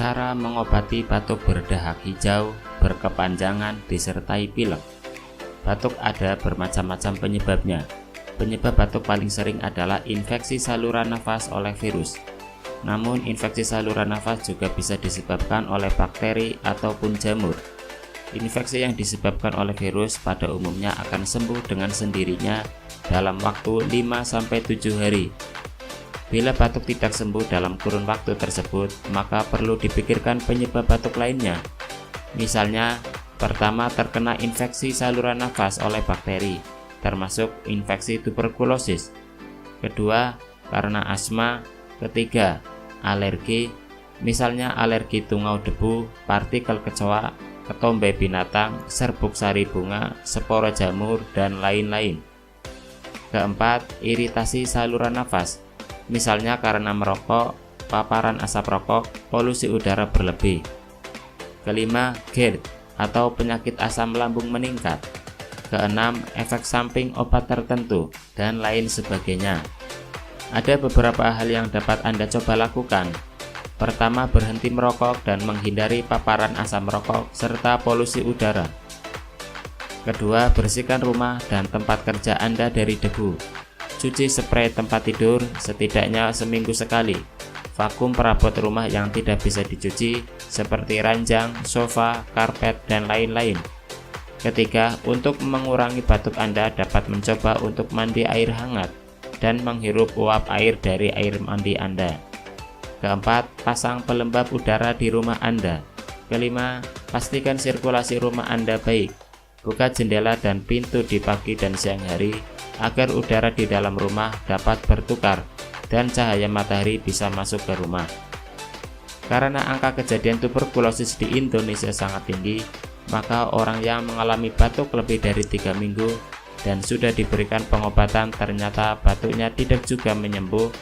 Cara mengobati batuk berdahak hijau berkepanjangan disertai pilek. Batuk ada bermacam-macam penyebabnya. Penyebab batuk paling sering adalah infeksi saluran nafas oleh virus. Namun infeksi saluran nafas juga bisa disebabkan oleh bakteri ataupun jamur. Infeksi yang disebabkan oleh virus pada umumnya akan sembuh dengan sendirinya dalam waktu 5-7 hari. Bila batuk tidak sembuh dalam kurun waktu tersebut, maka perlu dipikirkan penyebab batuk lainnya. Misalnya, pertama terkena infeksi saluran nafas oleh bakteri, termasuk infeksi tuberkulosis. Kedua, karena asma. Ketiga, alergi, misalnya alergi tungau debu, partikel kecoa, ketombe binatang, serbuk sari bunga, spora jamur, dan lain-lain. Keempat, iritasi saluran nafas. Misalnya karena merokok, paparan asap rokok, polusi udara berlebih. Kelima, GERD atau penyakit asam lambung meningkat. Keenam, efek samping obat tertentu, dan lain sebagainya. Ada beberapa hal yang dapat Anda coba lakukan. Pertama, berhenti merokok dan menghindari paparan asam rokok serta polusi udara. Kedua, bersihkan rumah dan tempat kerja Anda dari debu. Cuci spray tempat tidur setidaknya seminggu sekali. Vakum perabot rumah yang tidak bisa dicuci seperti ranjang, sofa, karpet, dan lain-lain. Ketiga, untuk mengurangi batuk Anda dapat mencoba untuk mandi air hangat dan menghirup uap air dari air mandi Anda. Keempat, pasang pelembab udara di rumah Anda. Kelima, pastikan sirkulasi rumah Anda baik. Buka jendela dan pintu di pagi dan siang hari agar udara di dalam rumah dapat bertukar dan cahaya matahari bisa masuk ke rumah. Karena angka kejadian tuberkulosis di Indonesia sangat tinggi, maka orang yang mengalami batuk lebih dari 3 minggu dan sudah diberikan pengobatan ternyata batuknya tidak juga menyembuh,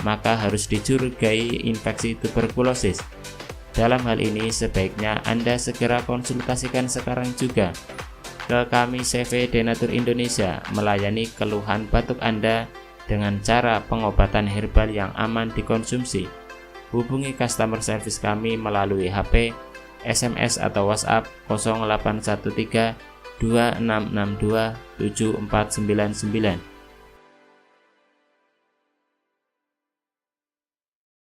maka harus dicurigai infeksi tuberkulosis. Dalam hal ini sebaiknya Anda segera konsultasikan sekarang juga ke kami CV Denatur Indonesia, melayani keluhan batuk Anda dengan cara pengobatan herbal yang aman dikonsumsi. Hubungi customer service kami melalui HP, SMS atau WhatsApp 0813 2662 7499.